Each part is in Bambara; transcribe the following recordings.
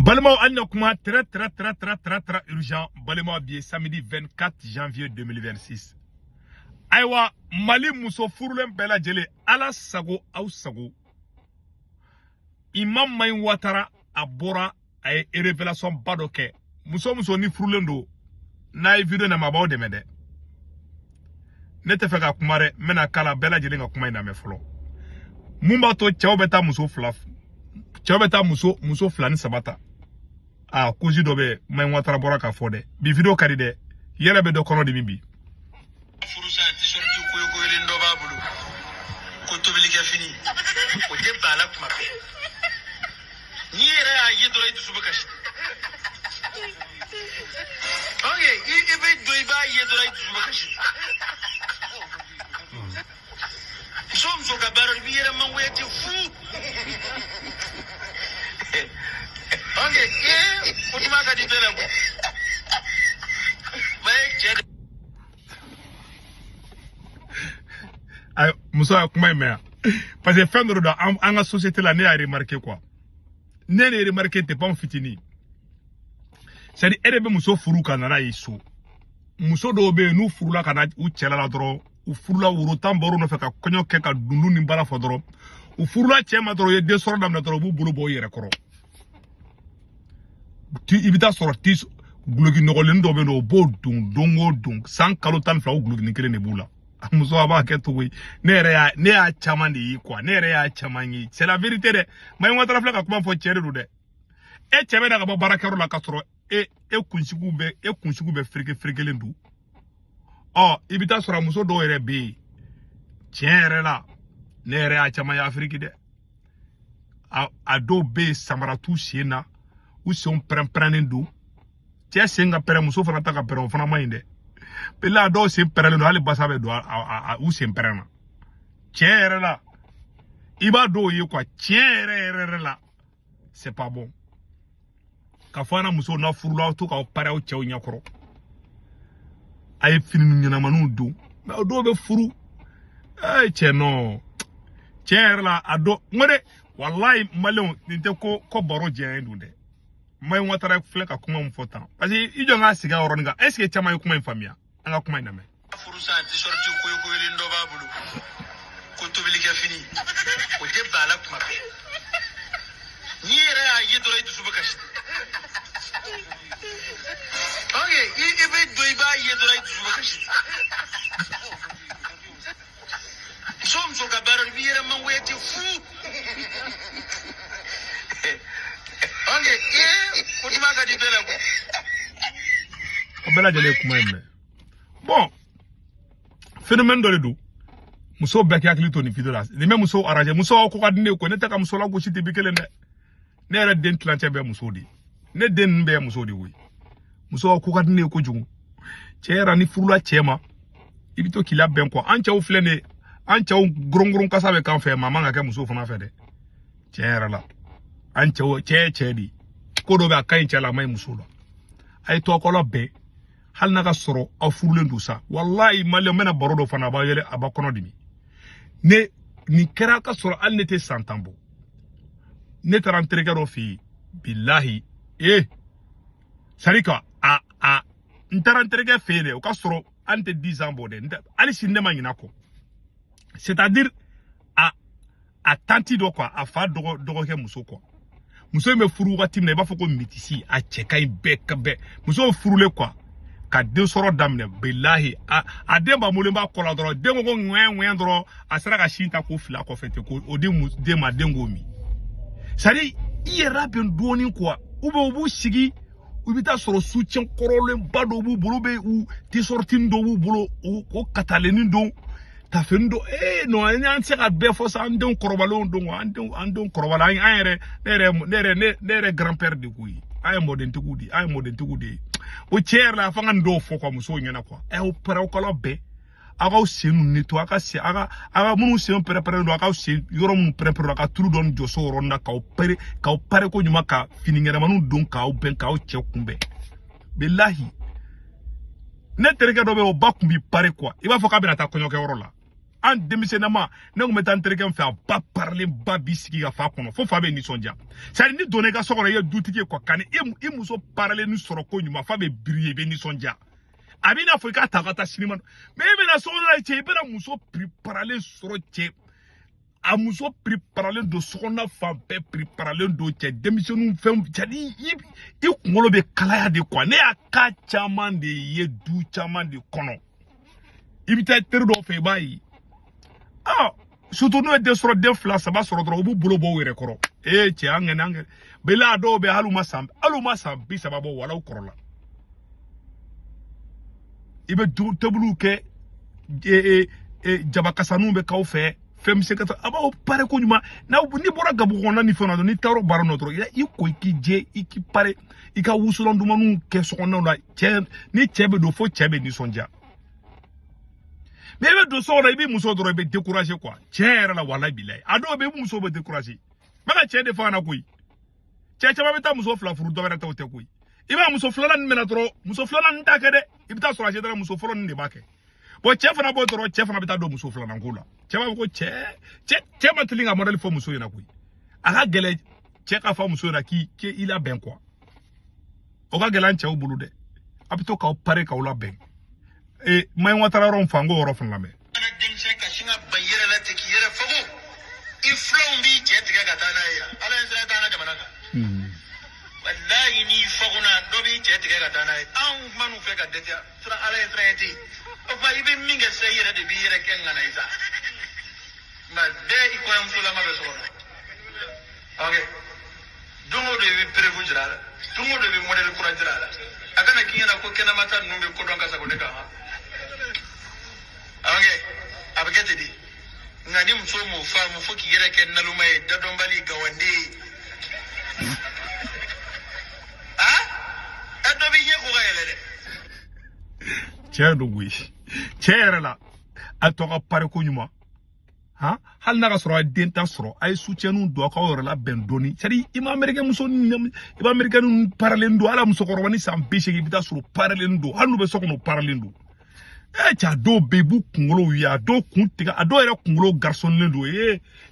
Balma Annokuma, très urgent. Balma Bié, samedi 24 janvier 2026. Aïwa, Mali Mousso Fourlem Bela Djele, Ala Sago, Au Sago. Imam Maïn Ouattara, Abora, a révélation Badoke. Mousso ni Fourlendo, na vidéo na mabao de mede. Nete feka kumare, mena kala Bela Djele nga kumai na meflo. Mumba to chao beta Mousso Flaf. Chobeta muso flani sabata. Ah, kuji dobe Maïn Ouattara bora ka fode. Bi video karide. Yele be do kono di bibi. Furusa t-shirt ko yo ko lindo babulu. Ko to bili ka fini. O de bala kuma be. Ni era ayi do itu subakashi. Okay, e be do iba ayi do itu subakashi. Somso ka baro bi era man weti fu. Okay, utumaka di tele ko. Ay, muso a kuma me. Parce que fin de dans en société là, né a remarqué quoi. Né a remarqué t'es pas fitini. C'est-à-dire erebe muso furu kanana iso. Muso do be nu furu la kana u chela la dro, u furu la uru tamboro no feka konyo ke ka dundu ni bala fodro. U furu la chema dro ye de soro dam na dro bu bulu bo yere koro. Ti ibita sorti glugi no golen do be no bo dongo dung san kalotan fla u glugi ni kele ne bula. Muso aba keto we ne a chama ni quoi ne ya chama ni c'est la vérité de Maïn Ouattara fla ka kuma fo chere do de e chebe da ka bo barakero la kasoro e kunsigu be frike lendu oh ibita sora muso do ere be chere la ne ya chama ya afriki de a do be samara tu siena ou son prennendo tia senga pere muso fana ta ka pere fana mainde Pela do se perele no hali basabe do u se perena. Tiere la. Iba do ye quoi tiere la. C'est pas bon. Ka fana muso na furula to ka pare o chew nyakoro. Ay fini nyina manu do. Na do be furu. Ay che no. Tiere la ado ngore wallahi malon nte ko baro je ndunde. Maïn Ouattara fle ka kuma mfota. Parce que ijo nga siga oroninga. Est-ce que chama kuma infamia? Anga kuma iname. Furusa t-shirt ko yo ko lindo babulu. Ko to bili ka fini. O de bala kuma be. Ni era ayi do itu subakashi. Okay, e be do iba ayi do itu subakashi. Somso ka baro bi era man weti fu. Okay, utumaka di tele ko. Bela Djele kuma iname. Bon, phénomène de l'eau. Muso beki akili to ni video la. Ni même muso arrange muso ko ka dine ko ne ta ka muso la go shiti bikele ne. Ne era den clanche be muso di. Ne den be muso di wi. Muso ko ka dine ko jugu. Chera ni furula chema. Ibito kila ben ko ancha u flene. Ancha u grongron kasa be kan fe mama nga ke muso fana fe de. Chera la. Ancha u che di. Ko do be akai chala mai muso la. Ay to ko lo be. Hal naga soro a furulen du sa wallahi malio mena barodo fana ba yele abakono dimi ne ni kera ka soro al nete santambo ne tarantrega do fi billahi sarika ntarantrega fele o ka soro ante 10 ans bode ali sinema nyina ko c'est-à-dire a tanti do quoi a fa dogo ke muso quoi muso me furu wati ne ba foko mitisi a chekai be muso furule quoi ka den soro damne billahi a den ba mulemba kola doro den go ngwen doro asara ka shinta ko fila ko fete ko odi mu den ma den go mi sari iyera ben doni quoi ube obu sigi ubita soro soutien korole bado bu bulube u ti sortin do bu bulo ko katalenin do ta fendo no nyan se ka be fo sa andon korobalo andon korobala nere grand-père de kuyi ay modern tigudi o chair la fanga ndo fo kwa muso nyana kwa o pere ko lo be aga o senu neto aga munu se on pere do aga o se yoro mun pere aga turu don joso ronda ka o pare ko nyuma ka fini ngena manu don ka o ben ka o che kumbe billahi ne tereke do be o bakumbi pare kwa iba fo ka bina ta konyo ke oro la en démissionnama ne ko metan tereke fait ba parler ba bisiki ga fa kono fo fa be ni sonja ça ni donner ga sokoro ye dutiki ko kan e muso parler ni soro ko nyuma fa be briller be ni sonja abina fo ka takata sinima mais be na so na che be na muso préparer soro che a muso préparer do sokona fa be préparer do che démissionnu fem jadi i ngolo be kala ya de quoi ne aka chaman de ye du chaman de kono ibita ter do fe bayi ah surtout no de soro de fla ça va soro do bu bulo bo were koro che angene be la do be aluma sam bi ça va bo wala korola ibe du tablu ke jabakasanu be kaw fe fem se kata aba o pare ko nyuma na ni bora gabu ko na ni fona ni taro baro no tro i ko ki je iki pare i ka wusulon du manu ke so na na che ni chebe do fo chebe ni sonja bebe do so na ibi muso do be décourager quoi chera la wala bilay ado be muso be décourager maka che de fana koy che ba beta muso fla furu do berata o te koy iba muso fla nan mena tro muso fla nan ta kede ibita so raje dara muso fla nan de bake bo chef na bo tro chef na beta do muso fla nan kula che ba ko che ma tilinga model fo muso yana koy aka gele che ka fa muso na ki il a ben quoi o ka gele an che o bulu de apito ka pare ka ula ben e mai watara ron fango oro fun lame ana dimse ka shinga bayira la te kiyere fago i flow mbi che te ka tana ya ala ensra tana jamana ka wallahi ni fago na do bi che te ka tana an manu fe ka detia tra ala ensra yeti o fa ibe minga sayira de bi yere ken ngana isa ma de i ko am sula ma be so okay dungo de bi prevu jira dungo de bi model kura jira akana kiyana ko kena mata numbe ko don ka sa ko de ka okay abagete di ngani mso mo fa mo foki yere ken naluma e dadon bali gawande adobi ye ko gayele de chedo wi chera la atoka pare ko nyuma ha hal naga soro denta soro ay soutienu do ko wora la ben doni sari ima americain muso ima americain parlendo ala muso ko robani sam beche gi bita soro parlendo hanu be sokono parlendo cha do bebu kungolo ya do kuntiga ado era kungolo garçon lendo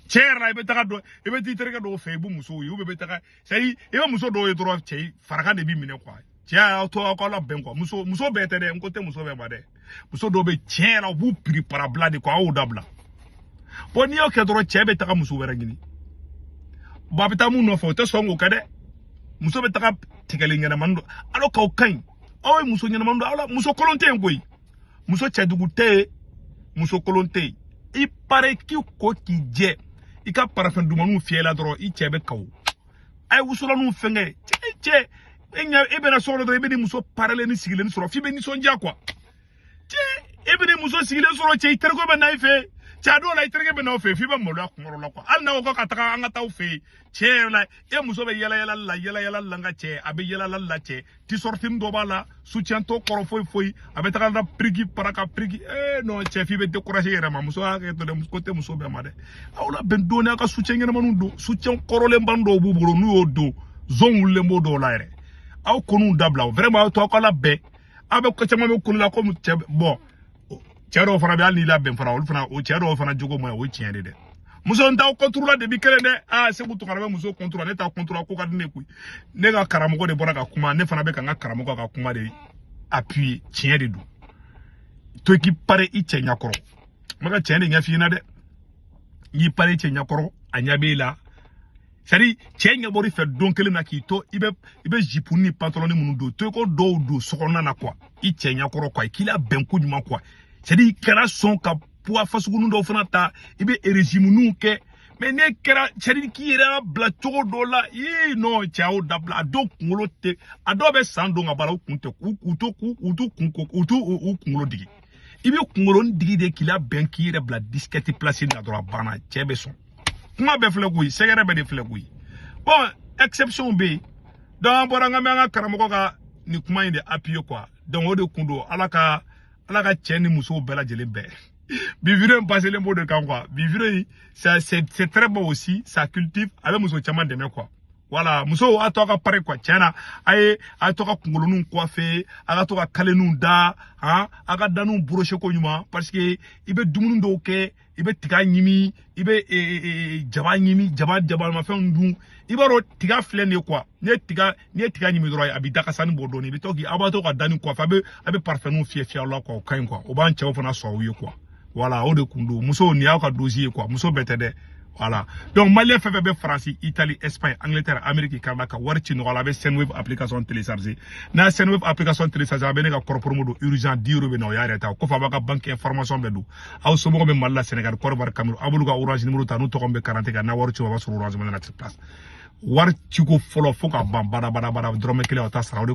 chera ibe taka do ibe ti terega do febu muso yu be taka sai ibe muso do yedro chei faraka de bi mine kwa cha to ko la ben kwa muso be tere nkote muso be bade muso do be chera bu prepara blade kwa o dabla boni o ke dro chebe taka muso wera gini babita mu no fo te songo kade muso be taka tigelinga na mando alo ka o kan o muso nyana mando ala muso kolonte ngoi muso chadugute muso kolonte i pare ki ko ki je i ka parafin dumanu fiela dro i chebe kaw ay wusula nu fenge che enya ebena solo do ebeni muso parale ni sigile ni soro fi be ni sonja kwa che ebeni muso sigile soro che itergo be na ife chado la iterge be na fe fi ba mo la kungoro la kwa al na ko kataka anga taw fe che la e muso be yela la nga che abe yela la che ti sortim do bala soutien to koro foi abe taka da prigi paraka prigi no che fi be décourager yere ma muso ha ke to dem côté muso be ma de awla ben do na ka soutien ngena manu do soutien koro le mbando bu buru nu odo zon le modo la yere aw konu dabla vraiment to ko la be abe ko chama be kunu la ko mu bon chero fana be alni la ben fana ol fana o chero fana jogo mo o tiende de muso nta contrôle de bi kele ne se butu kana be muso contrôle ne ta contrôle ko ka ne ku ne ga karamugo de bora ka kuma ne fana be ka karamugo ka kuma de appuyer tiende du to ki pare i chenya koro maka tiende nya fi na de yi pare chenya koro anya be la sari chenya bori fe donkele na ki to ibe jipuni pantalon ni munudo to ko do sokona na kwa i chenya koro kwa kila ben ku nyuma kwa sadi kera son ka poa fasugunu do fana ta ibe régime nu ke mais ne kera sadi ki era bla chogo do la no chao dabla do kungolo te ado be sando ngabala kunte utu kungolo digi ibe kungolo digi de kila ben ki era bla disquette place na do bana chebe son kuma be flekui segere be de flekui bon exception be dans boranga me nga karamoko ka ni kuma inde appui quoi donc o de kundo alaka cheni muso bela jelembe bivire passer les mots de kan quoi bivire c'est très bon aussi ça cultive avec muso chama de me quoi Voilà, muso a to ka pare quoi tiana ay a to ka kungolonu coiffer aga to ka kalenu da aga danu brocher ko nyuma parce que ibe dumunu do ke ibe tiga nyimi ibe jaba nyimi jaba ma fe ndun ibe ro tiga flene quoi ne tiga nyimi dro abi daka sani bodo ni be to ki aba to ka danu coiffer abe parfum fie la quoi kan quoi o ban chewo fona so wiye quoi voilà o de kundo muso ni a ka dossier quoi muso betede. Voilà. Donc, Malien fait France, Italie, Espagne, Angleterre, Amérique, Canada, Warchi, nous avons Senwave application téléchargée. Dans Senwave application téléchargée, nous avons un mode urgent, 10 euros, nous avons une banque information. Nous avons un Malais Sénégal, Corbar Cameroun, Aboulouga, Orange, nous avons 40 ans, nous avons un Orange, nous avons une place. Warchi, il faut que bada, drôme, qu'il y a un tas de